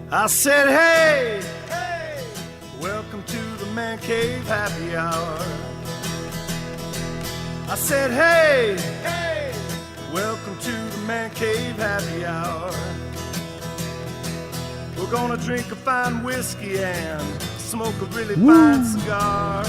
I said, hey, hey, welcome to the Man Cave Happy Hour. I said, hey, hey, welcome to the Man Cave Happy Hour. We're gonna drink a fine whiskey and smoke a really fine cigar.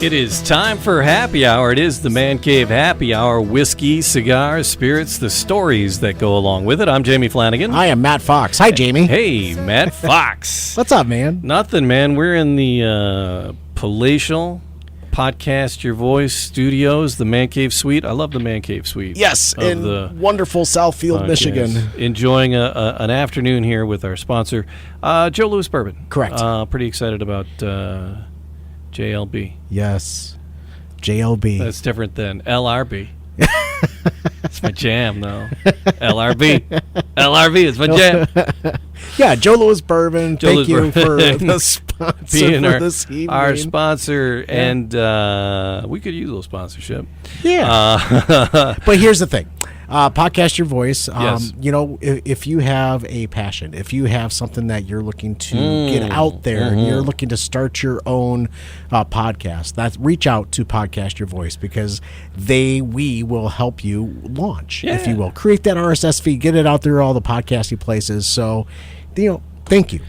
It is time for Happy Hour. It is the Man Cave Happy Hour. Whiskey, cigars, spirits, the stories that go along with it. I'm Jamie Flanagan. I am Matt Fox. Hi, Jamie. Hey, Matt Fox. What's up, man? Nothing, man. We're in the palatial Podcast Your Voice studios, the Man Cave Suite. I love the Man Cave Suite. Yes, in wonderful Southfield, podcast. Michigan. Enjoying an afternoon here with our sponsor, Joe Louis Bourbon. Correct. Pretty excited about JLB. Yes, JLB. That's different than LRB. It's my jam, though. LRB is my jam. Yeah, Joe Louis Bourbon. Thank you for the sponsor being for this evening. Our sponsor, and we could use a little sponsorship. Yeah. But here's the thing. Podcast Your Voice. Yes. You know, if you have a passion, if you have something that you're looking to get out there, and you're looking to start your own podcast, reach out to Podcast Your Voice, because we will help you launch, if you will. Create that RSS feed, get it out there, all the podcasting places. So, thank you.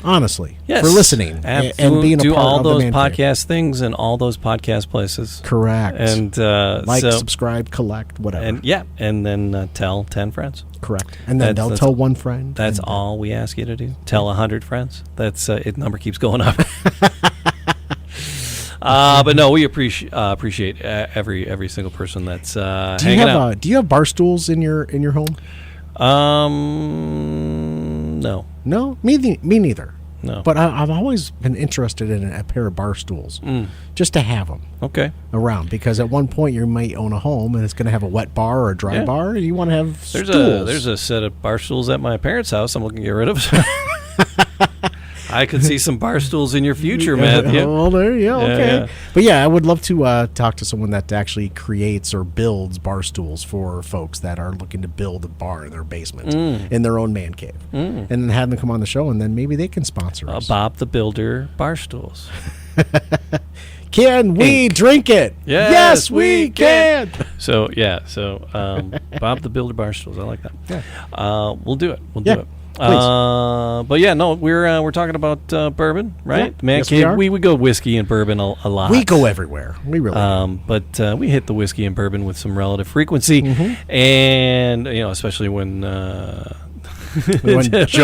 Honestly, for listening and being a part all of those the podcast things and all those podcast places. Correct. And subscribe, collect, whatever. And then tell 10 friends. Correct. And then they'll tell one friend. That's all we ask you to do. Tell 100 friends. That's it. Number keeps going up. But no, we appreciate every single person that's hanging out. Do you have bar stools in your home? No. No, me neither. No. But I've always been interested in a pair of bar stools, just to have them around, because at one point you might own a home and it's going to have a wet bar or a dry bar, and you want to have stools. There's a set of bar stools at my parents' house I'm looking to get rid of. I could see some bar stools in your future, Matthew. Well, there you go. Okay. Yeah. But yeah, I would love to talk to someone that actually creates or builds bar stools for folks that are looking to build a bar in their basement, in their own man cave, and then have them come on the show, and then maybe they can sponsor us. Bob the Builder bar stools. Can we drink it? Yes, we can. So Bob the Builder bar stools. I like that. Yeah. We'll do it. We'll do it. Please. But yeah, no, we're talking about bourbon, right? Yeah. Man Yes, Cave, we we go whiskey and bourbon a lot. We go everywhere. We really do. But we hit the whiskey and bourbon with some relative frequency, and especially when Joe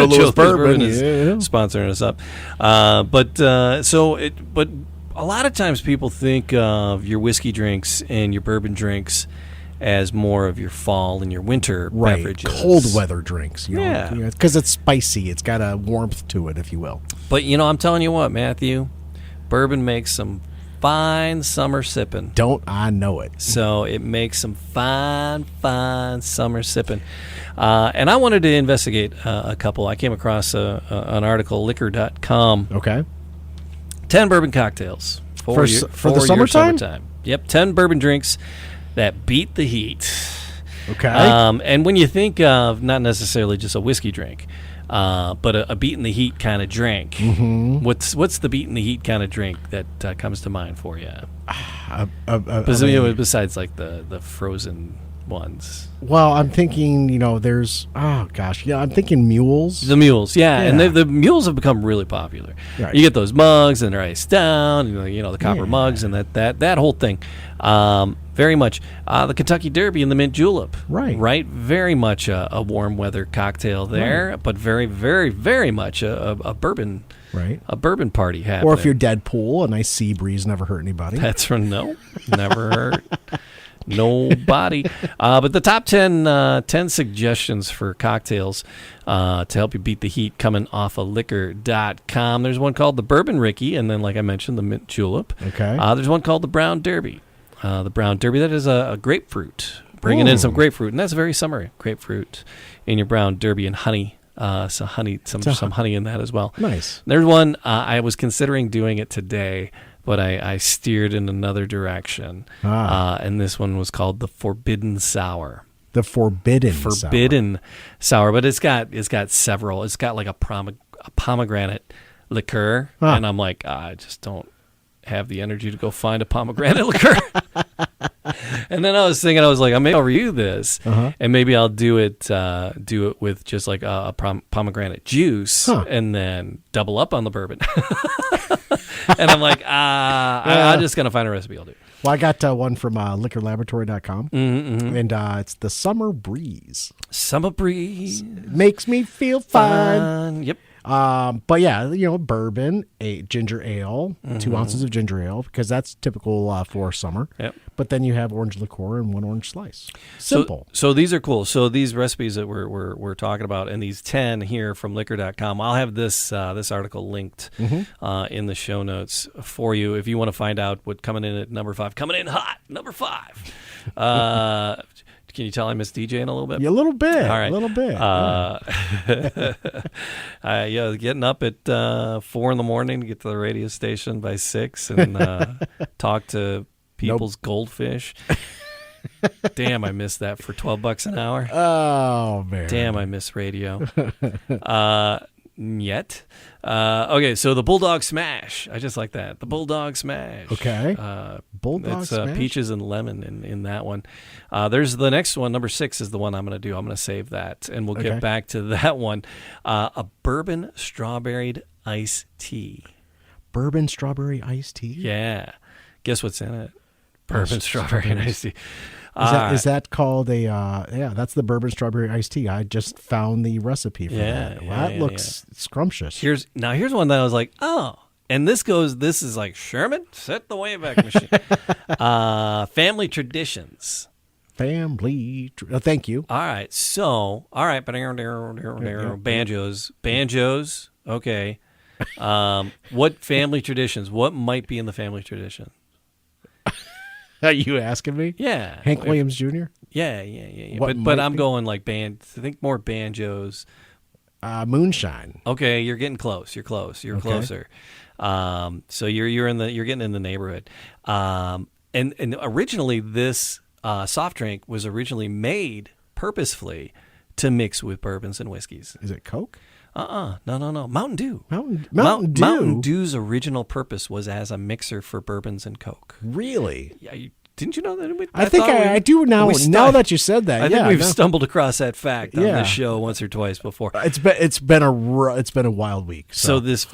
Louis Bourbon is sponsoring us up. But a lot of times people think of your whiskey drinks and your bourbon drinks as more of your fall and your winter beverages. Cold weather drinks, because it's spicy. It's got a warmth to it, if you will. But, I'm telling you what, Matthew, bourbon makes some fine summer sipping. Don't I know it? So it makes some fine summer sipping. And I wanted to investigate a couple. I came across an article, liquor.com. Okay. 10 bourbon cocktails for the summertime? Yep, 10 bourbon drinks that beat the heat. Okay. And when you think of not necessarily just a whiskey drink, but a beat in the heat kind of drink, what's the beat in the heat kind of drink that comes to mind for you? Besides like the frozen ones. Well, I'm thinking, there's, I'm thinking mules. The mules, and the mules have become really popular. Right. You get those mugs, and they're iced down, the copper mugs, and that whole thing. Very much the Kentucky Derby and the mint julep. Right. Very much a warm weather cocktail there, but very, very, very much a bourbon. Right. A bourbon party happening. Or if you're Deadpool, a nice sea breeze never hurt anybody. That's never hurt. Nobody. But the top 10 suggestions for cocktails to help you beat the heat coming off of liquor.com. There's one called the Bourbon Ricky, and then, like I mentioned, the mint julep. Okay. There's one called the Brown Derby. The Brown Derby, that is a grapefruit. Bringing in some grapefruit, and that's very summery. Grapefruit in your Brown Derby and honey. Some honey in that as well. Nice. There's one, I was considering doing it today, but I steered in another direction. And this one was called the Forbidden Sour. The forbidden sour, but it's got several. It's got like a pomegranate liqueur, and I'm like, I just don't have the energy to go find a pomegranate liqueur. And then I was thinking, maybe I'll review this, and maybe I'll do it with just like a pomegranate juice, and then double up on the bourbon. And I'm like, I'm just gonna find a recipe. I'll do. Well, I got one from liquorlaboratory.com, and it's the Summer Breeze. Summer Breeze makes me feel fine. Yep. But yeah, bourbon, a ginger ale, 2 ounces of ginger ale, because that's typical for summer. Yep. But then you have orange liqueur and 1 orange slice. Simple. So these are cool. So these recipes that we're talking about, and these 10 here from liquor.com, I'll have this article linked in the show notes for you if you want to find out what coming in at number 5. Coming in hot, number 5. Can you tell I miss DJing a little bit? Yeah, a little bit. All right. A little bit. Getting up at 4 in the morning to get to the radio station by 6 and talk to people's goldfish. Damn, I missed that for $12 an hour. Oh, man. Damn, I miss radio. Okay, so the Bulldog Smash. I just like that. The Bulldog Smash. Okay. Bulldog Smash. Peaches and lemon in that one. There's the next one. Number 6 is the one I'm going to do. I'm going to save that, and we'll get back to that one. A bourbon strawberry iced tea. Bourbon strawberry iced tea? Yeah. Guess what's in it? Bourbon strawberry iced tea. Is that called a that's the bourbon strawberry iced tea. I just found the recipe for that. That looks scrumptious. Here's one that I was like, oh, and this is like Sherman, set the Wayback Machine. Family traditions. Thank you. All right, banjos. Okay. What family traditions? What might be in the family tradition? Are you asking me? Yeah. Hank Williams Jr.? Yeah. But I'm going like I think more banjos. Moonshine. Okay, you're getting close. You're close. You're closer. So you're getting in the neighborhood. And originally this soft drink was originally made purposefully to mix with bourbons and whiskeys. Is it Coke? No. Mountain Dew. Mountain Dew. Mountain Dew's original purpose was as a mixer for bourbons and Coke. Really? Yeah. Didn't you know that? I do now. Now that you said that, I think we've stumbled across that fact on this show once or twice before. It's been a wild week. So this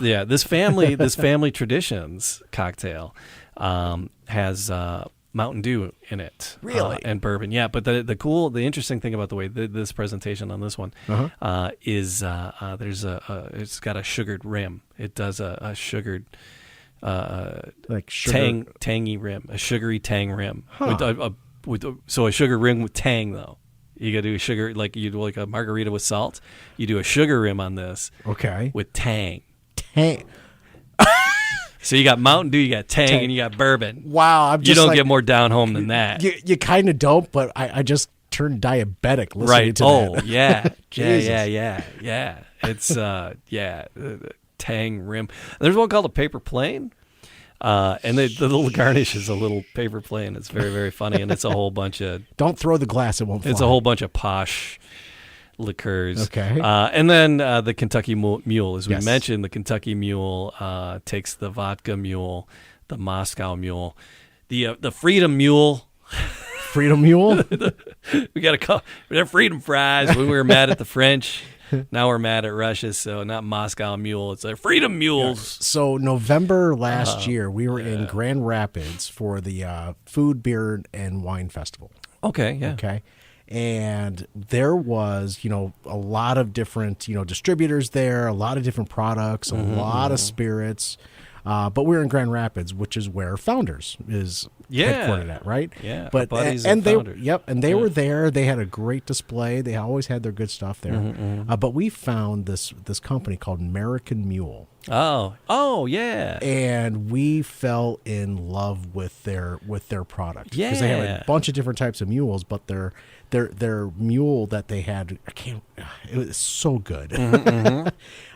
family traditions cocktail has Mountain Dew in it, really, and bourbon. Yeah, but the interesting thing about the way this presentation on this one is it's got a sugared rim. It does a sugared. Like sugar. Tangy rim, a sugary tang rim. So a sugar rim with tang though. You got to do a sugar like you do like a margarita with salt. You do a sugar rim on this. Okay. With tang. Tang. So you got Mountain Dew, you got tang, and you got bourbon. Wow, you don't get more down home than that. You kind of don't, but I just turned diabetic listening to that. Oh yeah, yeah. It's tang rim. There's one called a paper plane, and the little garnish is a little paper plane. It's very, very funny, and it's a whole bunch of. Don't throw the glass; it won't fly. It's a whole bunch of posh liqueurs. Okay. And then the Kentucky Mule, as we mentioned, the Kentucky Mule takes the vodka mule, the Moscow Mule, the Freedom Mule. Freedom Mule. We got to call they're freedom fries when we were mad at the French. Now we're mad at Russia, so not Moscow Mule. It's their Freedom Mules. Yeah. So November last year, we were in Grand Rapids for the Food, Beer, and Wine Festival. Okay, yeah. Okay. And there was, a lot of different, distributors there, a lot of different products, a lot of spirits. But we're in Grand Rapids, which is where Founders is headquartered at, right? Yeah, but buddies and they Founders. They were there. They had a great display. They always had their good stuff there. But we found this company called American Mule. Oh, yeah. And we fell in love with their product. Yeah, because they had a bunch of different types of mules, but their mule that they had, it was so good.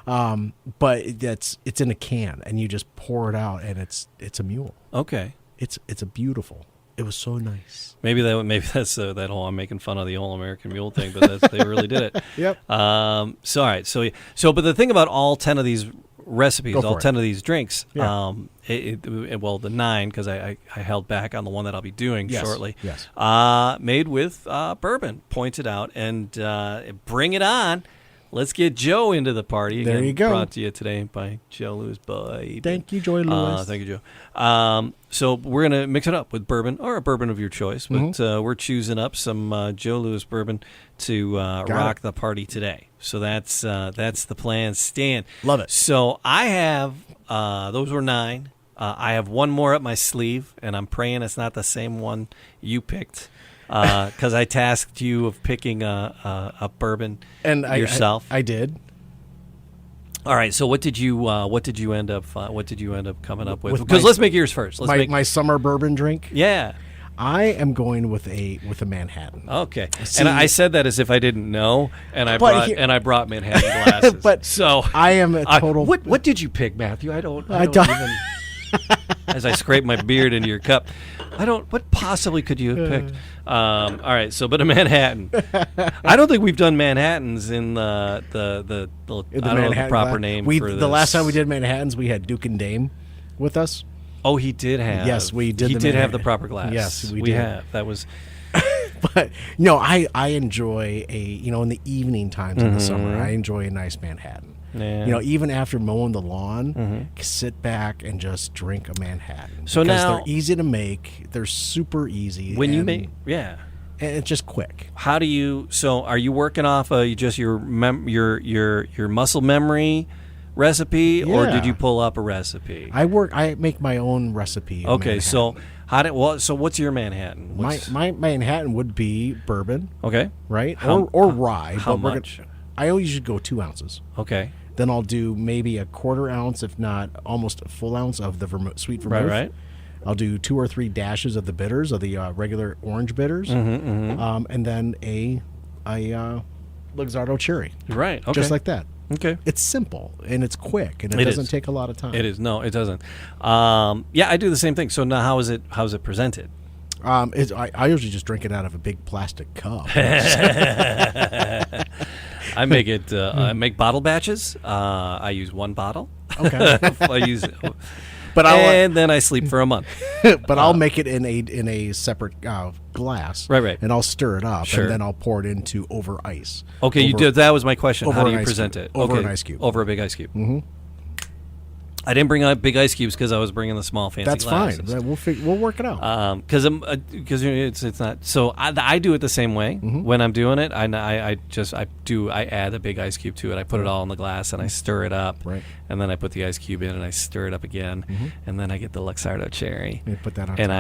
But it's in a can, and you just pour it out, and it's a mule. Okay. It's a beautiful. It was so nice. Maybe that's that whole I'm making fun of the All American Mule thing, but they really did it. Yep. So all right. So but the thing about all 10 of these recipes, all 10 of these drinks, Yeah. Well, the 9 because I held back on the one that I'll be doing shortly. Yes. Made with bourbon, pointed out, and bring it on. Let's get Joe into the party. There you go. Brought to you today by Joe Louis. Bye. Thank you, Joy Louis. Thank you, Joe. So we're going to mix it up with bourbon or a bourbon of your choice, but we're choosing up some Joe Louis bourbon to rock the party today. So that's the plan, Stan. Love it. So I have, those were 9. I have one more up my sleeve, and I'm praying it's not the same one you picked. Because I tasked you of picking a bourbon and yourself. I did. All right. So what did you end up coming up with? Because let's make yours first. My summer bourbon drink. Yeah. I am going with a Manhattan. Okay. See, and I said that as if I didn't know, and I brought Manhattan glasses. But so I am a total. What did you pick, Matthew? I don't even. As I scrape my beard into your cup, what possibly could you have picked? All right, so but a Manhattan. I don't think we've done Manhattans in the I don't know the proper name for this. The last time we did Manhattans, we had Duke and Dame with us. Oh, he did have. Yes, we did. He did have the proper glass. Yes, we did. Have. That was. But I enjoy in the evening times in the summer. I enjoy a nice Manhattan. Yeah. Even after mowing the lawn, sit back and just drink a Manhattan. So because now they're easy to make. They're super easy. When you make, and it's just quick. How do you? So are you working off just your muscle memory recipe, or did you pull up a recipe? I make my own recipe. Okay, so so what's your Manhattan? My Manhattan would be bourbon. Okay, right, or rye. How much? I usually go 2 ounces. Okay. Then I'll do maybe a quarter ounce, if not almost a full ounce of the sweet vermouth. Right. I'll do 2 or 3 dashes of the bitters, of the regular orange bitters, and then a Luxardo cherry. Right. Okay. Just like that. Okay. It's simple and it's quick and it doesn't take a lot of time. It is. No, it doesn't. I do the same thing. So now, how's it presented? I usually just drink it out of a big plastic cup. I make it. I make bottle batches. I use 1 bottle. Okay. Then I sleep for a month. But I'll make it in a separate glass. Right. And I'll stir it up, Sure. and then I'll pour it into over ice. Okay, you did. That was my question. How do you present it? Over an ice cube. Over a big ice cube. Mm-hmm. I didn't bring out big ice cubes because I was bringing the small fancy That's glasses. Fine. We'll work it out. Because it's not. So I do it the same way when I'm doing it. I add a big ice cube to it. I put it all in the glass and I stir it up. Right. And then I put the ice cube in and I stir it up again. And then I get the Luxardo cherry. You put that on. And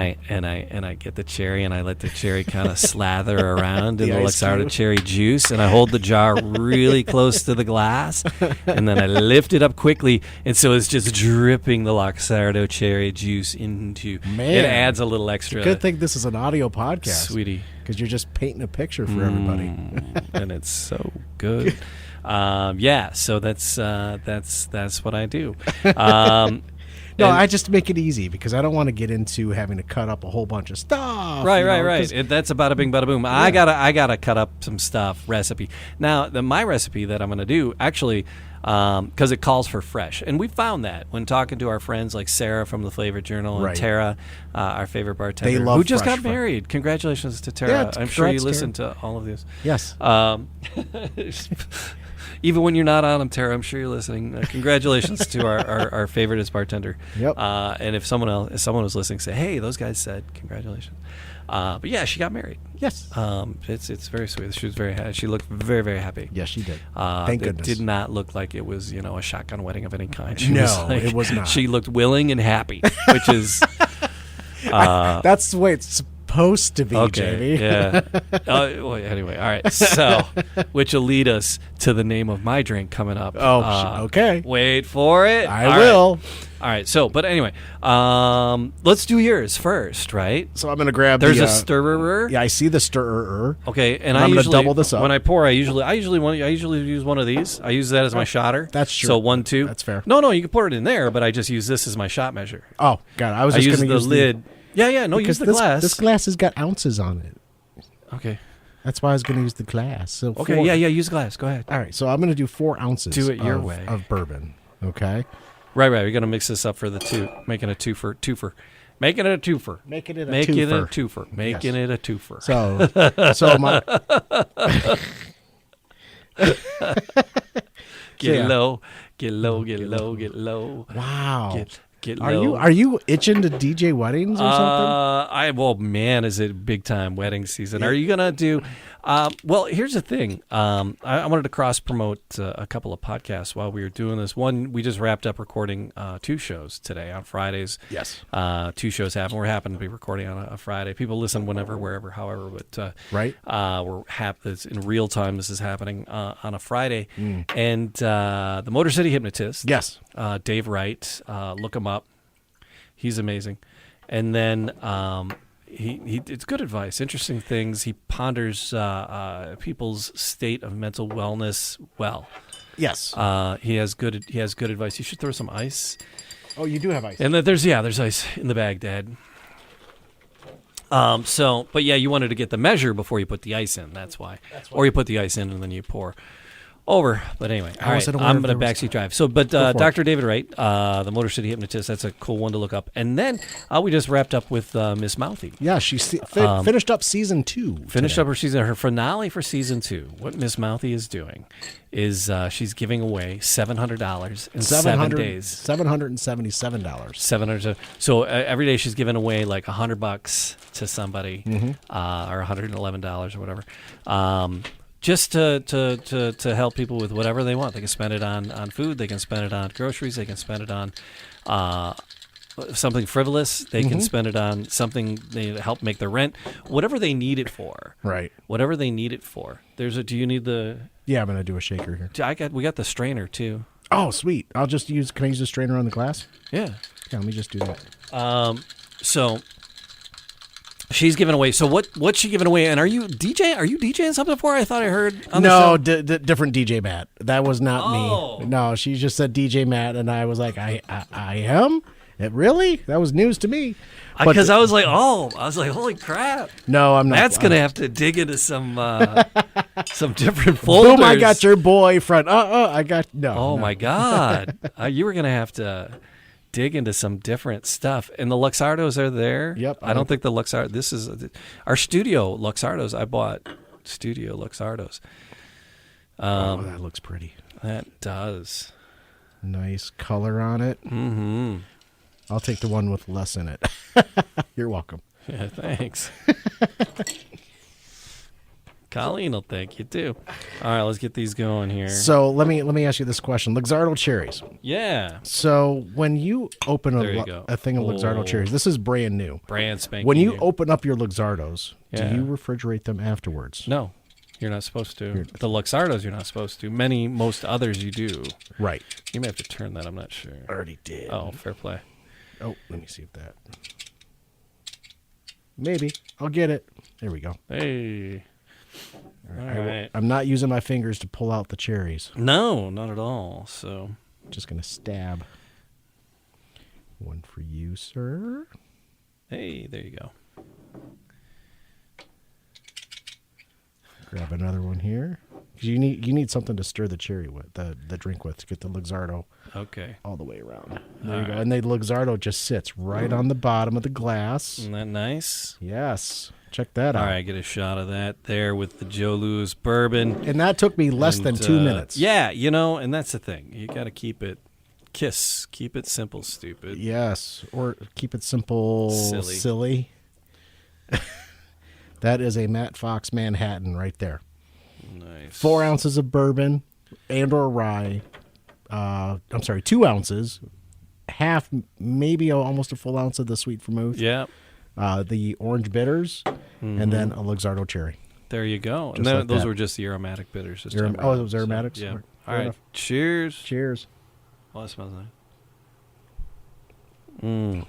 I get the cherry and I let the cherry kind of slather around in the Luxardo cube. cherry juice. And I hold the jar really close to the glass. And then I lift it up quickly. And so it's just dripping the Luxardo cherry juice into. Man, it adds a little extra. Good thing this is an audio podcast, sweetie, because you're just painting a picture for everybody. And it's so good. So that's what I do. No, I just make it easy because I don't want to get into having to cut up a whole bunch of stuff. Right. That's a bada bing, bada boom. Yeah. I gotta cut up some stuff. Recipe. Now, my recipe that I'm gonna do actually, because it calls for fresh, and we found that when talking to our friends like Sarah from the Flavor Journal and Tara, our favorite bartender, who just got married. Congratulations to Tara. Yeah, I'm sure you listened to all of this. Yes. Even when you're not on them, Tara, I'm sure you're listening. Congratulations to our favoriteest bartender. Yep. And if someone was listening, say, hey, those guys said congratulations. But yeah, she got married. Yes. It's very sweet. She was very happy. She looked very, very happy. Yes, she did. Thank goodness. It did not look like it was a shotgun wedding of any kind. It was not. She looked willing and happy, which is that's the way it's supposed to be, okay, JB. Yeah. Well, anyway, all right. So, which will lead us to the name of my drink coming up. Okay. Wait for it. I will. All right. So, but anyway, let's do yours first, right? So I'm going to grab. There's a stirrer. Yeah, I see the stirrer. Okay, and I'm going to double this up. When I pour, I usually use one of these. I use that as my shotter. That's true. So 1, 2. That's fair. No, you can pour it in there, but I just use this as my shot measure. Oh God, I was just going to use the lid. Yeah. No, use the glass. This glass has got ounces on it. Okay. That's why I was going to use the glass. So okay, yeah, use glass. Go ahead. All right, so I'm going to do 4 ounces do it your way. Of bourbon, okay? Right. We're going to mix this up for the two, making a twofer. Making it a twofer. Making it a twofer. Making it a twofer. So my... Get low. Wow. Get low. Are you itching to DJ weddings or something? Well, man, is it big time wedding season? Are you gonna do? Well, here's the thing. I wanted to cross promote a couple of podcasts while we were doing this. One, we just wrapped up recording 2 shows today on Fridays. Yes. 2 shows happen. We happen to be recording on a Friday. People listen whenever, wherever, however. But right. It's in real time. This is happening on a Friday, and the Motor City Hypnotist. Yes. Dave Wright. Look him up. He's amazing. And then he it's good advice, interesting things. He ponders people's state of mental wellness well. Yes. He has good advice. You should throw some ice. Oh, you do have ice. And then there's ice in the bag, Dad. But you wanted to get the measure before you put the ice in. That's why. Or you put the ice in and then you pour over. But anyway, all right, I'm going to backseat drive. So, but Dr. David Wright, the Motor City Hypnotist, that's a cool one to look up. And then we just wrapped up with Miss Mouthy. Yeah, she finished up season 2. Finished up her finale for season 2. What Miss Mouthy is doing is she's giving away $700 in 7 days. $777. 700. So every day she's giving away like $100 to somebody, or $111 or whatever. Just to help people with whatever they want. They can spend it on food. They can spend it on groceries. They can spend it on something frivolous. They can spend it on something they help make their rent. Whatever they need it for. Right. Whatever they need it for. Do you need the? Yeah, I'm gonna do a shaker here. We got the strainer too. Oh, sweet. Can I use the strainer on the glass? Yeah. Yeah, let me just do that. So. She's giving away. So what's she giving away? And are you DJing something for her? I thought I heard on the show. Different DJ Matt. That was not me. No, she just said DJ Matt, and I was like, I am? It really? That was news to me. Because I was like, holy crap. No, I'm not. That's going to have to dig into some different folders. Boom, I got your boyfriend. No. Oh, my God. You were going to have to dig into some different stuff. And the Luxardos are there. Yep. I don't think the Luxardo. This is our studio Luxardos. I bought studio Luxardos. That looks pretty. That does. Nice color on it. Mm-hmm. I'll take the one with less in it. You're welcome. Yeah, thanks. Colleen will thank you too. All right, let's get these going here. So let me ask you this question: Luxardo cherries. Yeah. So when you open a thing of Luxardo cherries, this is brand new. Brand spanking. When you open up your Luxardos, Yeah. do you refrigerate them afterwards? No, you're not supposed to. The Luxardos, you're not supposed to. Most others, you do. Right. You may have to turn that. I'm not sure. Already did. Oh, fair play. Oh, let me see if that. Maybe I'll get it. There we go. Hey. All right. I'm not using my fingers to pull out the cherries. No, not at all. So, just gonna stab. One for you, sir. Hey, there you go. Grab another one here. You need something to stir the cherry with, the drink with, to get the Luxardo all the way around. There you go. And the Luxardo just sits right on the bottom of the glass. Isn't that nice? Yes. Check that out. All right, get a shot of that there with the Joe Louis bourbon. And that took me less than 2 minutes. Yeah, and that's the thing. You got to keep it simple, stupid. Yes, or keep it simple, silly. That is a Matt Fox Manhattan right there. Nice. 4 ounces of bourbon and or rye. 2 ounces. Half, maybe almost a full ounce of the sweet vermouth. Yeah. The orange bitters, and then a Luxardo cherry. There you go. Just And like those that. were just the aromatic bitters. It was aromatics? So, yeah. Fair All right. enough. Cheers. Cheers. Oh, that smells nice.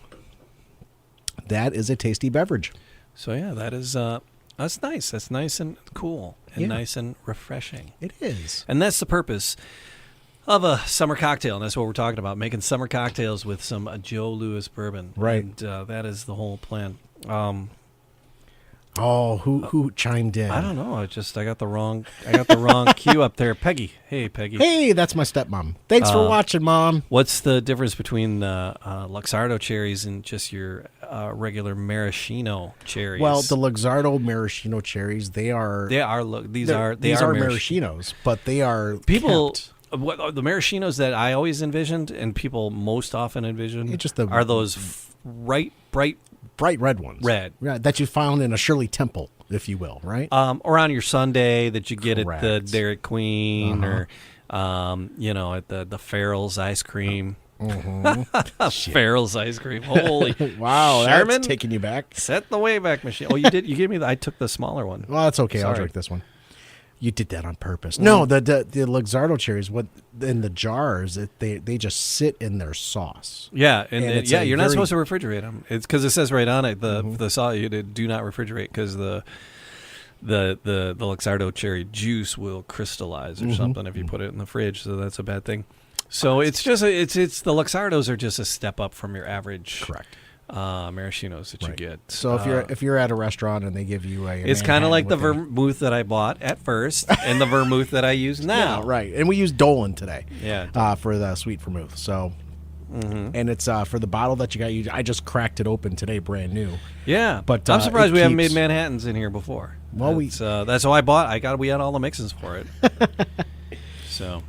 That is a tasty beverage. So yeah, that's nice. That's nice and cool and nice and refreshing. It is. And that's the purpose of a summer cocktail, and that's what we're talking about, making summer cocktails with some Joe Louis bourbon. Right. And that is the whole plan. Who chimed in? I don't know. I got the wrong cue up there. Peggy. Hey, Peggy. Hey, that's my stepmom. Thanks for watching, Mom. What's the difference between the Luxardo cherries and just your regular maraschino cherries? Well, the Luxardo maraschino cherries, these are maraschinos, but they are kept. The maraschinos that I always envisioned, and people most often envision, are those bright red ones. Red. Yeah, that you found in a Shirley Temple, if you will, right? Or on your sundae that you get Correct. at the Dairy Queen or, at the Farrell's ice cream. Farrell's ice cream. Holy wow, Sherman, that's taking you back. Set the Wayback Machine. Oh, you did? You gave me I took the smaller one. Well, that's okay. Sorry. I'll drink this one. You did that on purpose. No, the Luxardo cherries, what in the jars, they just sit in their sauce. Yeah, and you're not supposed to refrigerate them. It's because it says right on it the sauce you do not refrigerate because the Luxardo cherry juice will crystallize or something if you put it in the fridge. So that's a bad thing. So it's just it's the Luxardos are just a step up from your average. Correct. Maraschinos that you get. So if you're at a restaurant and they give you it's kind of like the vermouth that I bought at first and the vermouth that I use now. Yeah, right. And we use Dolan today. Yeah. For the sweet vermouth. So, and it's for the bottle that you got. I just cracked it open today, brand new. Yeah, but I'm surprised we haven't made Manhattans in here before. Well, that's how I bought. We had all the mixins for it.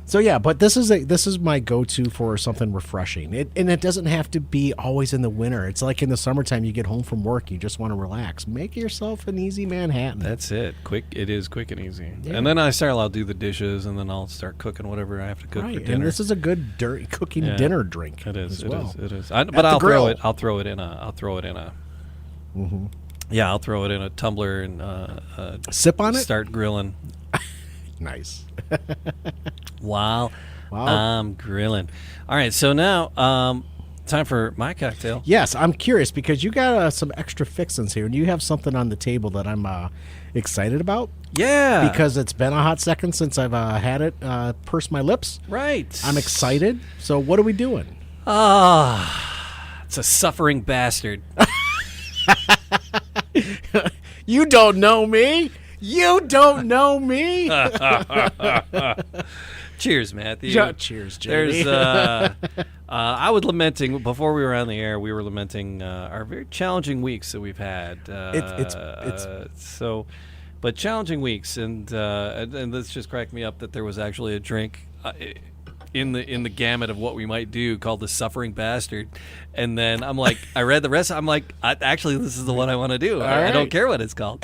So yeah, but this is my go-to for something refreshing. And it doesn't have to be always in the winter. It's like in the summertime, you get home from work, you just want to relax. Make yourself an easy Manhattan. That's it. Quick. It is quick and easy. Yeah. And then I'll do the dishes, and then I'll start cooking whatever I have to cook for dinner. And this is a good cooking dinner drink. It is. As well. It is. But I'll throw it. I'll throw it in a. Yeah, I'll throw it in a tumbler and sip on it. Start grilling. Nice. Wow. I'm grilling. All right, so now time for my cocktail. Yes, I'm curious because you got some extra fixins here, and you have something on the table that I'm excited about. Yeah. Because it's been a hot second since I've had it purse my lips. Right. I'm excited. So what are we doing? It's a suffering bastard. You don't know me. You don't know me. Cheers, Matthew. Cheers, Jamie. I was lamenting before we were on the air. We were lamenting our very challenging weeks that we've had. But challenging weeks, and this just cracked me up that there was actually a drink in the gamut of what we might do called the Suffering Bastard, and then I'm like, I read the rest. I'm like, actually, this is the one I want to do. I don't care what it's called.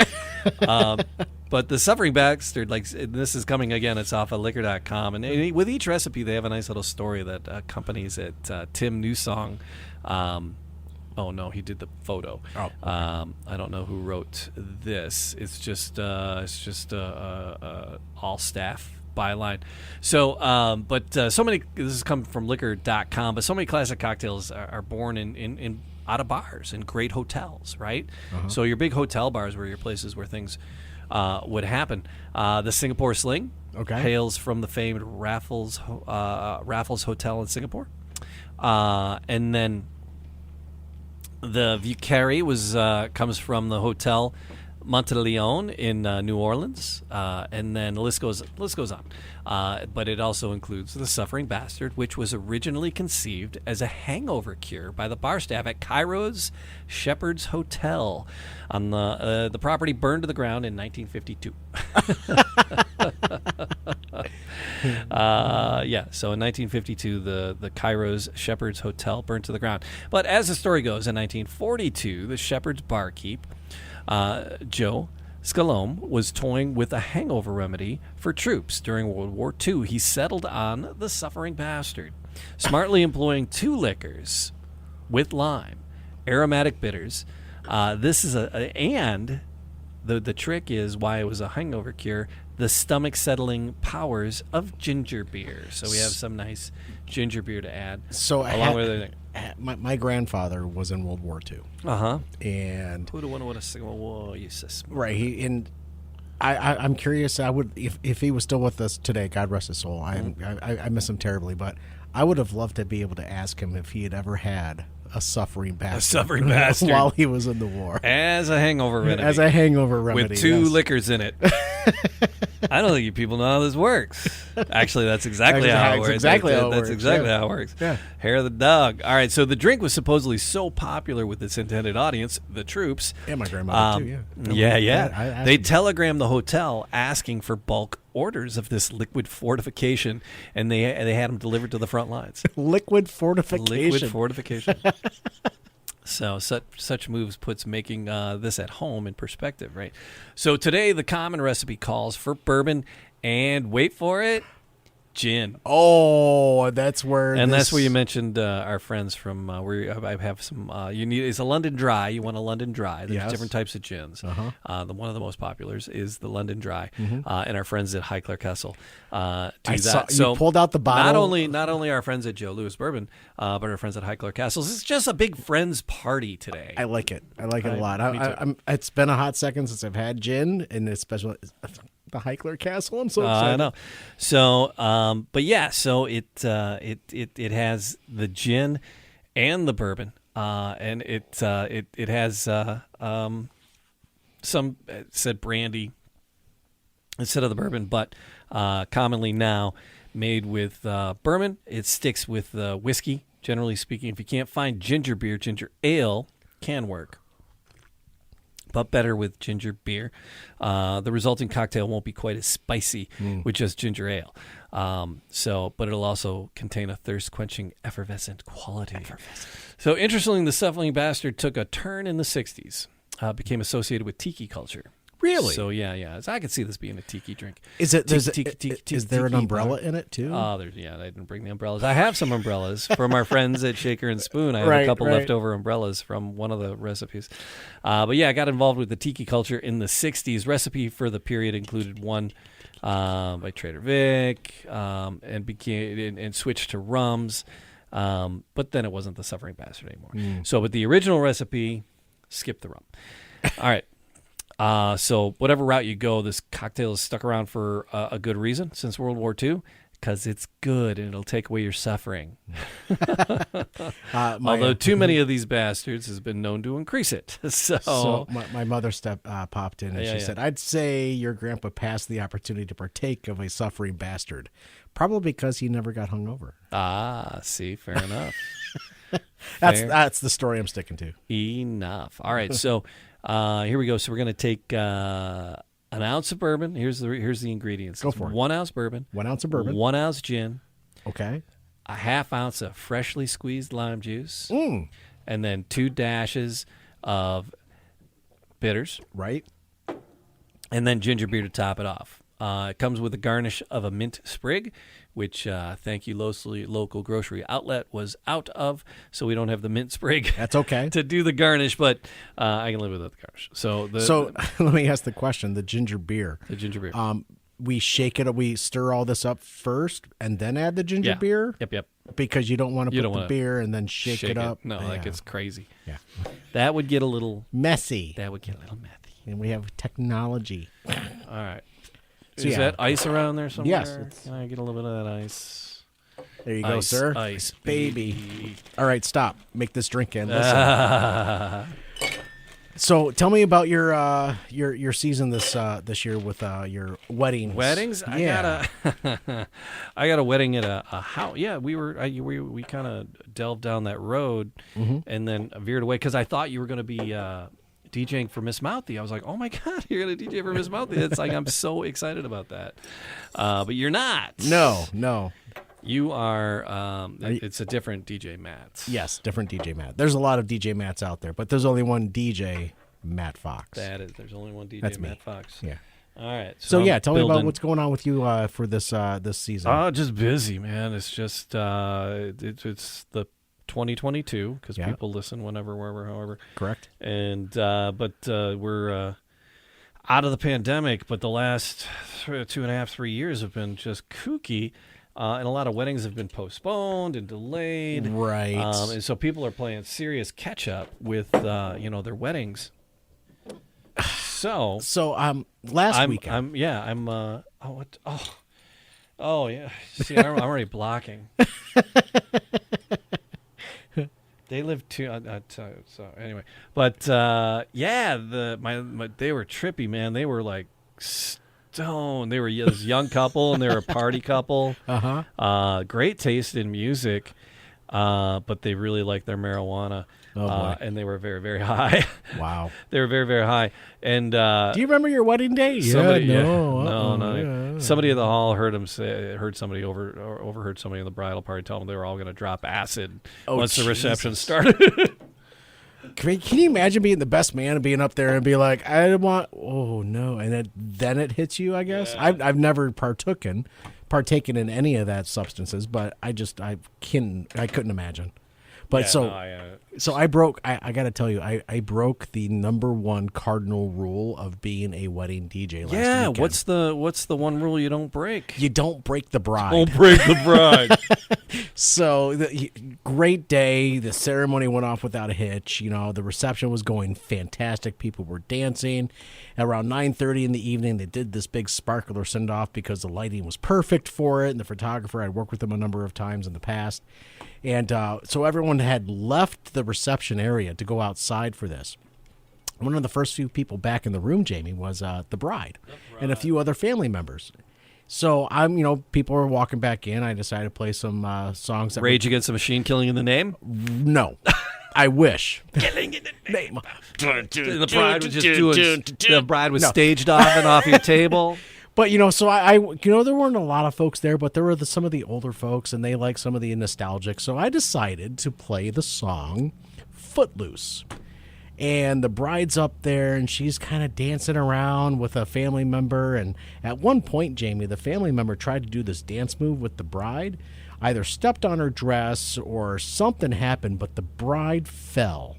But the Suffering Bastard, like this is coming again. It's off of liquor.com, and with each recipe, they have a nice little story that accompanies it. Tim Newsong. Oh no, he did the photo. Oh. I don't know who wrote this. It's just all staff byline. So, so many. This has come from liquor.com, but so many classic cocktails are born in out of bars and great hotels, right? So your big hotel bars were your places where things would happen. The Singapore Sling hails from the famed Raffles Hotel in Singapore, and then the Vieux Carré comes from the Hotel Monteleone in New Orleans, and then the list goes on. But it also includes the Suffering Bastard, which was originally conceived as a hangover cure by the bar staff at Cairo's Shepherd's Hotel. On the property burned to the ground in 1952. So in 1952, the Cairo's Shepherd's Hotel burned to the ground. But as the story goes, in 1942, the Shepherd's barkeep, Joe Scalome, was toying with a hangover remedy for troops during World War II. He settled on the Suffering Bastard, smartly employing 2 liquors with lime, aromatic bitters. This is and the trick is why it was a hangover cure, the stomach settling powers of ginger beer. So we have some nice ginger beer to add. So my grandfather was in World War II. Uh-huh. And who do want to say, whoa, you sis. Right. I'm curious. I would, if he was still with us today, God rest his soul. I miss him terribly, but I would have loved to be able to ask him if he had ever had a suffering bastard while he was in the war. As a hangover remedy. As a hangover remedy. With 2 liquors in it. I don't think you people know how this works. Actually, that's exactly how it works. That's exactly how it works. Yeah. Hair of the dog. All right, so the drink was supposedly so popular with its intended audience, the troops. And my grandmother, too, yeah. They telegrammed the hotel asking for bulk orders of this liquid fortification, and they had them delivered to the front lines. Liquid fortification. Liquid fortification. So such moves puts making this at home in perspective, right? So today the common recipe calls for bourbon and, wait for it, gin. Oh, that's where. And that's where you mentioned our friends from where I have some. It's a London Dry. You want a London Dry. There's different types of gins. One of the most popular is the London Dry, and our friends at Highclere Castle you pulled out the bottle. Not only our friends at Joe Louis Bourbon, but our friends at Highclere Castle. It's just a big friends party today. I like it. I like it a lot. It's been a hot second since I've had gin, and especially the Highclere Castle. I'm so excited. I know. So, but yeah, so it has the gin and the bourbon, and it has some said brandy instead of the bourbon, but commonly now made with bourbon. It sticks with whiskey. Generally speaking, if you can't find ginger beer, ginger ale can work, but better with ginger beer. The resulting cocktail won't be quite as spicy with just ginger ale. But it'll also contain a thirst-quenching, effervescent quality. So interestingly, the Suffering Bastard took a turn in the 60s, became associated with tiki culture. Really? So yeah. So I could see this being a tiki drink. Is there an umbrella in it too? Oh, they didn't bring the umbrellas. I have some umbrellas from our friends at Shaker and Spoon. I have a couple leftover umbrellas from one of the recipes. But yeah, I got involved with the tiki culture in the 60s. Recipe for the period included one by Trader Vic, and switched to rums. But then it wasn't the Suffering Bastard anymore. So, but the original recipe, skip the rum. All right. So whatever route you go, this cocktail is stuck around for a good reason since World War II, because it's good and it'll take away your suffering. Although too many of these bastards has been known to increase it. So my mother popped in and she said, I'd say your grandpa passed the opportunity to partake of a Suffering Bastard, probably because he never got hungover. See, fair enough. That's the story I'm sticking to. Enough. All right, so here we go. So we're going to take an ounce of bourbon. Here's the ingredients. Go for it. 1 ounce bourbon. 1 ounce of bourbon. 1 ounce gin. Okay. A half ounce of freshly squeezed lime juice. And then 2 dashes of bitters. Right. And then ginger beer to top it off. It comes with a garnish of a mint sprig, which, thank you, local grocery outlet was out of, so we don't have the mint sprig. That's okay. To do the garnish, but I can live without the garnish. So let me ask the question: the ginger beer. The ginger beer. We shake it. We stir all this up first, and then add the ginger beer. Yep. Because you don't want to put the beer and then shake it up. No, that gets crazy. Yeah. That would get a little messy. And we have technology. All right. So, is that ice around there somewhere? Yes. Can I get a little bit of that ice? There you go, sir. Ice, baby. All right, stop. Make this drink in. So, tell me about your season this year with your weddings. Weddings? Yeah. I got a wedding at a house. Yeah, we kind of delved down that road and then veered away because I thought you were going to be DJing for Miss Mouthy. I was like, oh my God, you're going to DJ for Miss Mouthy. It's like, I'm so excited about that. But you're not. No. You are, it's a different DJ Matt. Yes, different DJ Matt. There's a lot of DJ Matts out there, but there's only one DJ Matt Fox. There's only one DJ That's Matt me. Fox. Yeah. All right. So yeah, tell me about what's going on with you for this season. Just busy, man. It's just, it's the 2022 because people listen whenever, wherever, however. Correct. And but we're out of the pandemic, but the last 2.5, 3 years have been just kooky, and a lot of weddings have been postponed and delayed. Right. And so people are playing serious catch up with their weddings. So last weekend. Oh yeah. See, I'm already blocking. They live too. So anyway, but they were trippy, man. They were like stoned. They were this young couple, and they were a party couple. Great taste in music, but they really liked their marijuana. And they were very, very high. Wow. They were very, very high. And do you remember your wedding day? No. Somebody in the hall overheard somebody in the bridal party tell them they were all going to drop acid once the reception started. Can you imagine being the best man and being up there and be like, I want, oh no, and then it hits you, I guess. Yeah. I've never partaken in any of that substances, but I couldn't imagine. But so I broke. I got to tell you, I broke the number one cardinal rule of being a wedding DJ last weekend. What's the one rule you don't break? You don't break the bride. Don't break the bride. So great day. The ceremony went off without a hitch. The reception was going fantastic. People were dancing. Around 9:30 in the evening, they did this big sparkler send off because the lighting was perfect for it. And the photographer, I'd worked with him a number of times in the past. And so everyone had left the reception area to go outside for this. One of the first few people back in the room, Jamie, was the bride and a few other family members. So people were walking back in. I decided to play some songs. Rage Against the Machine, Killing in the Name? No. I wish. Killing in the name. The bride was just staged off and off your table. But, so I there weren't a lot of folks there, but there were some of the older folks, and they like some of the nostalgic. So I decided to play the song Footloose. And the bride's up there, and she's kind of dancing around with a family member. And at one point, Jamie, the family member tried to do this dance move with the bride, either stepped on her dress or something happened, but the bride fell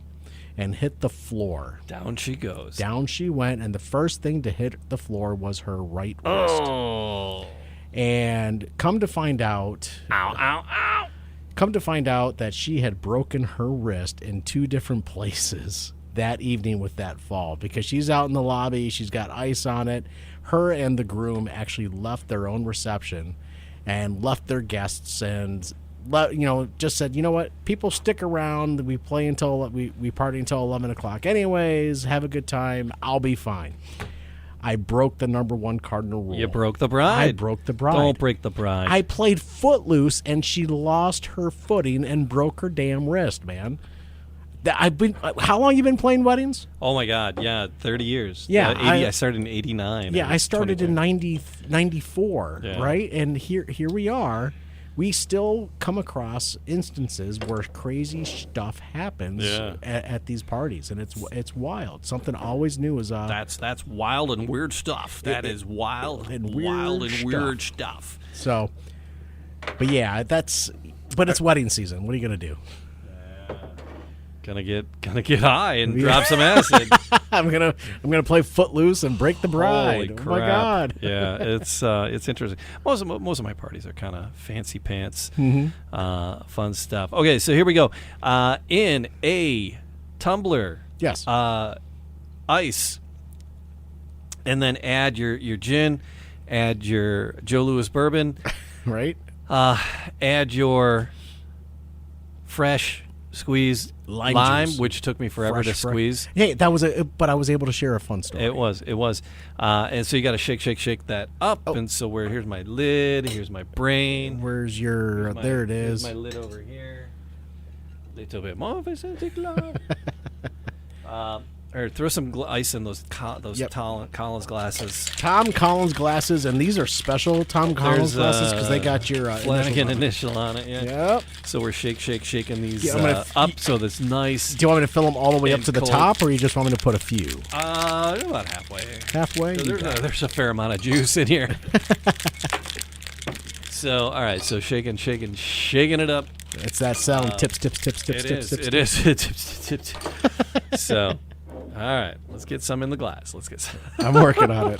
and hit the floor. Down she goes. Down she went, and the first thing to hit the floor was her right wrist. Oh. And come to find out... Ow. Come to find out that she had broken her wrist in two different places that evening with that fall, because she's out in the lobby, she's got ice on it. Her and the groom actually left their own reception and left their guests and... just said, what, people stick around. We play until we party until 11 o'clock. Anyways, have a good time. I'll be fine. I broke the number one cardinal rule. You broke the bride. I broke the bride. Don't break the bride. I played Footloose, and she lost her footing and broke her damn wrist, man. How long you been playing weddings? Oh my God, yeah, 30 years. Yeah, 80, I started in 89. Yeah, I started in 94, right? And here we are. We still come across instances where crazy stuff happens at these parties, and it's wild. Something always new is that's wild and weird stuff. That is wild and weird stuff. So, but yeah, it's wedding season. What are you gonna do? Gonna get high and drop some acid. I'm gonna play Footloose and break the bride. Holy crap. Oh my God! Yeah, it's interesting. Most of my parties are kind of fancy pants, fun stuff. Okay, so here we go. In a tumbler, yes, ice, and then add your gin, add your Joe Louis bourbon, right? Add your fresh squeezed lime, which took me forever to squeeze. Hey, but I was able to share a fun story. It was, and so you got to shake that up. Oh. And so here's my lid, here's my brain. There it is. Here's my lid over here. Little bit more of a love. Or throw some ice in those Collins glasses. Tom Collins glasses, and these are special Tom Collins glasses because they got your Flanagan initial on it. Yeah. Yep. So we're shaking these up so that's nice. Do you want me to fill them all the way up to the top, or you just want me to put a few? About halfway. Halfway. So there's a fair amount of juice in here. So all right, so shaking it up. It's that sound. Tips. It is. Tips. So. All right, let's get some in the glass. Let's get some. I'm working on it.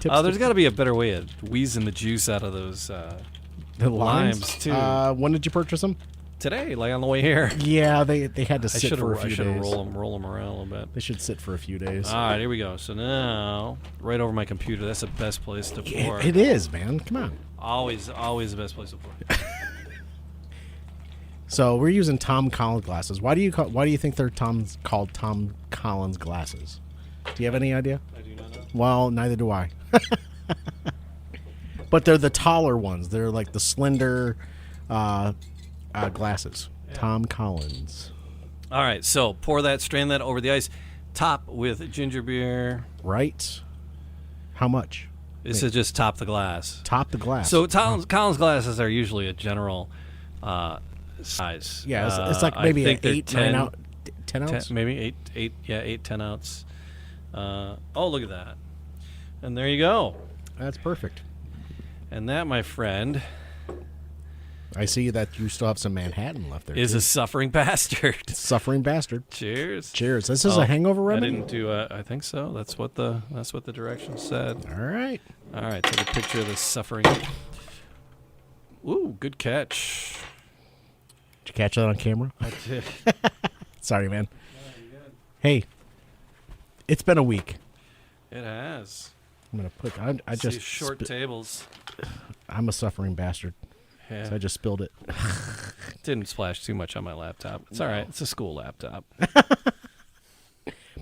There's got to be a better way of wheezing the juice out of those the limes too. When did you purchase them? today, like on the way here. Yeah, they had to sit for a few I should days. roll them around a little bit. They should sit for a few days. All right, here we go. So now, right over my computer. That's the best place to pour. It is, man. Come on. Always the best place to pour. So we're using Tom Collins glasses. Why do you think they're called Tom Collins glasses? Do you have any idea? I do not know. Well, neither do I. But they're the taller ones. They're like the slender glasses. Yeah. Tom Collins. All right, so strain that over the ice. Top with ginger beer. Right. How much? This is just top the glass. Top the glass. So Collins glasses are usually a general size. Yeah, it's like maybe an 10 ounce? Maybe 8, 10 ounce. Oh, look at that. And there you go. That's perfect. And that, my friend, I see that you still have some Manhattan left there. Is a suffering bastard. Suffering bastard. Cheers. Cheers. This is a hangover remedy? I didn't do I think so. That's what the directions said. All right. Take a picture of the suffering. Ooh, good catch. Did you catch that on camera? I did. Sorry, man. No, you're good. Hey, it's been a week. It has. I'm gonna put. I just short tables. I'm a suffering bastard. Yeah. So I just spilled it. Didn't splash too much on my laptop. It's all right. It's a school laptop.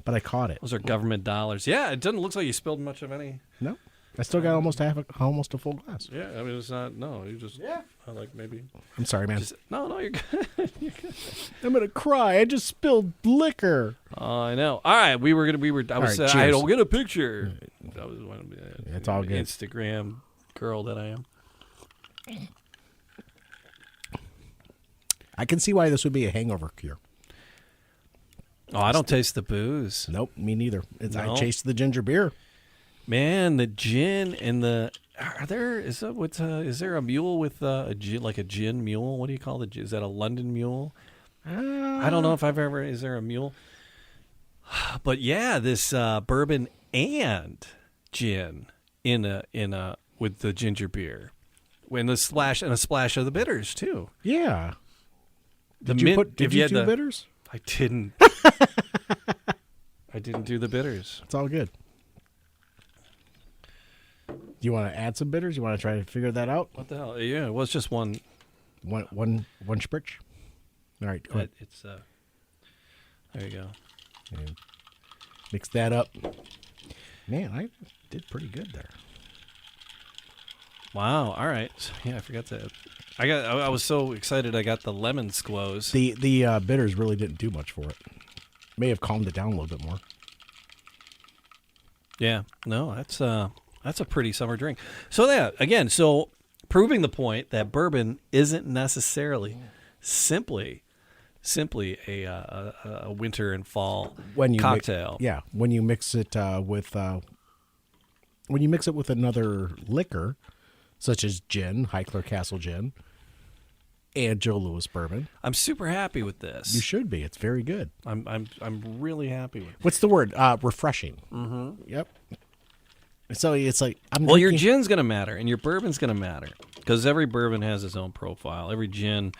But I caught it. Those are government dollars. Yeah, it doesn't look like you spilled much of any. No, I still got almost a full glass. Yeah, I mean it's not. No, you just. Yeah. Like maybe. I'm sorry, man. No, you're good. You're good. I'm gonna cry. I just spilled liquor. Oh, I know. All right, I was. Right, I'll get a picture. That was one of the. It's all good. Instagram girl that I am. I can see why this would be a hangover cure. Oh, I don't taste the booze. Nope, me neither. No. I chased the ginger beer. Man, the gin and the is there a mule with a gin, like a gin mule? What do you call the? Is that a London mule? I don't know if I've ever. Is there a mule? But yeah, this bourbon and gin in a with the ginger beer, when a splash of the bitters too. Yeah. Did you do bitters? I didn't. I didn't do the bitters. It's all good. Do you want to add some bitters? You want to try to figure that out? What the hell? Yeah, it was just one spritz. All right, go ahead. It's there you go. And mix that up. Man, I did pretty good there. Wow. All right. Yeah, I forgot that. I was so excited. I got the lemon squoze. The bitters really didn't do much for it. May have calmed it down a little bit more. Yeah. No, that's a pretty summer drink. So yeah, again, so proving the point that bourbon isn't necessarily simply a winter and fall cocktail. When you mix it with another liquor, such as gin, Heikler Castle gin, and Joe Louis bourbon. I'm super happy with this. You should be. It's very good. I'm really happy with it. What's the word? Refreshing. Mm-hmm. Yep. So it's like your gin's going to matter and your bourbon's going to matter because every bourbon has its own profile. Every gin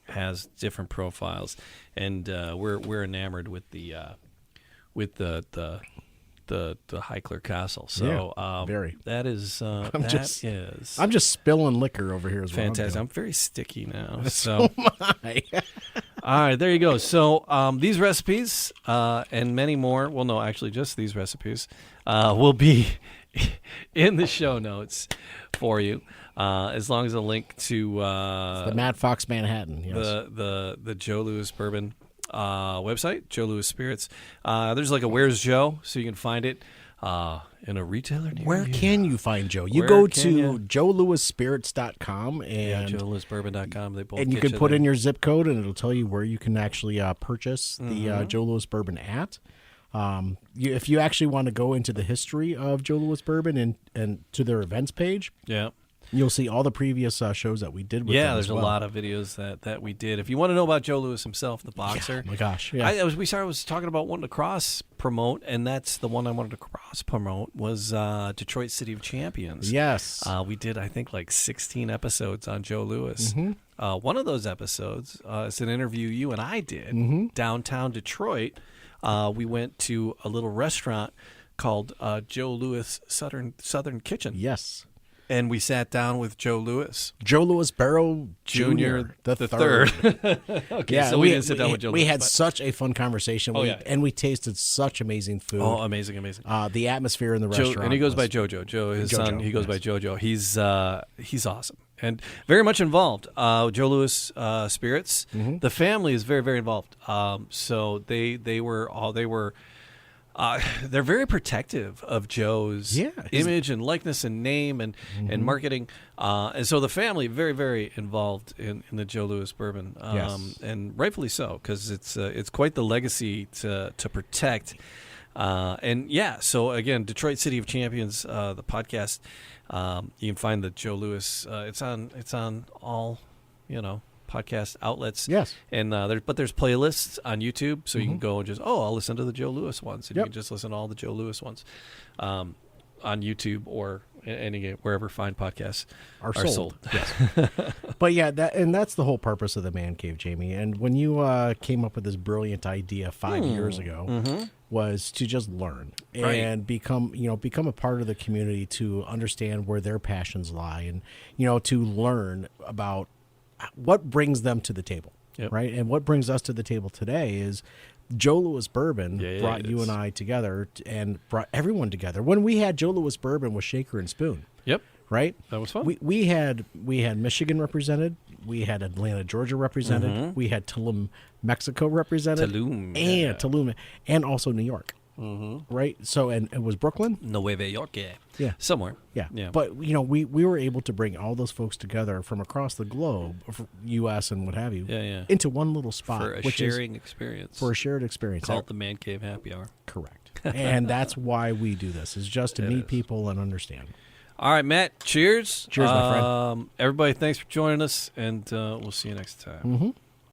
has different profiles, and we're enamored with the Heikler Castle. So very. That is I'm just spilling liquor over here as well. Fantastic. I'm very sticky now. So all right, there you go. So these recipes and many more. Well, no, actually, just these recipes will be in the show notes for you, as long as a link to the Mad Fox Manhattan. Yes. The Joe Louis Bourbon website, Joe Louis Spirits. There's like a Where's Joe, so you can find it in a retailer near Where you. can you find Joe? You go to joelouisspirits.com and joelouisbourbon.com. They both and you can put in your zip code, and it'll tell you where you can actually purchase the Joe Louis Bourbon at. If you actually want to go into the history of Joe Louis Bourbon and to their events page, You'll see all the previous shows that we did with them. Yeah, there's as well. a lot of videos that we did. If you want to know about Joe Louis himself, the boxer. Oh my gosh. Yeah. I was talking about wanting to cross promote, and that's the one I wanted to cross promote was Detroit City of Champions. Yes. We did, I think, like 16 episodes on Joe Louis. One of those episodes is an interview you and I did downtown Detroit. We went to a little restaurant called Joe Louis Southern Kitchen. Yes. And we sat down with Joe Louis. Joe Louis Barrow Jr. the third. Okay, yeah, so we didn't sit down with Joe We Louis. had such a fun conversation. And we tasted such amazing food. Oh, amazing. The atmosphere in the restaurant. And he goes by JoJo. Joe, his son, he goes by JoJo. He's awesome and very much involved. Joe Louis Spirits. The family is very, very involved. So they were. They're very protective of Joe's image and likeness and name and marketing. And so the family very, very involved in the Joe Louis bourbon. And rightfully so, because it's quite the legacy to protect. So again, Detroit City of Champions, the podcast, you can find the Joe Louis. It's on all, podcast outlets. Yes. And there's playlists on YouTube, so you can go and just I'll listen to the Joe Louis ones, and you can just listen to all the Joe Louis ones on YouTube or wherever fine podcasts are sold. Yes. But yeah, that's the whole purpose of the Man Cave, Jamie. And when you came up with this brilliant idea 5 years ago, was to just learn and become a part of the community, to understand where their passions lie, and to learn about what brings them to the table, right? And what brings us to the table today is Joe Louis Bourbon brought you and I together and brought everyone together. When we had Joe Louis Bourbon with Shaker and Spoon. Yep. Right? That was fun. We had Michigan represented. We had Atlanta, Georgia represented. We had Tulum, Mexico represented. Tulum, and also New York. Right? So, and it was Brooklyn? Nueva York, yeah. Somewhere. Yeah. But, we were able to bring all those folks together from across the globe, U.S. and what have you, into one little spot. For a sharing experience. For a shared experience. Called the Man Cave Happy Hour. Correct. And that's why we do this, is just to meet people and understand. All right, Matt, cheers. Cheers, my friend. Everybody, thanks for joining us, and we'll see you next time.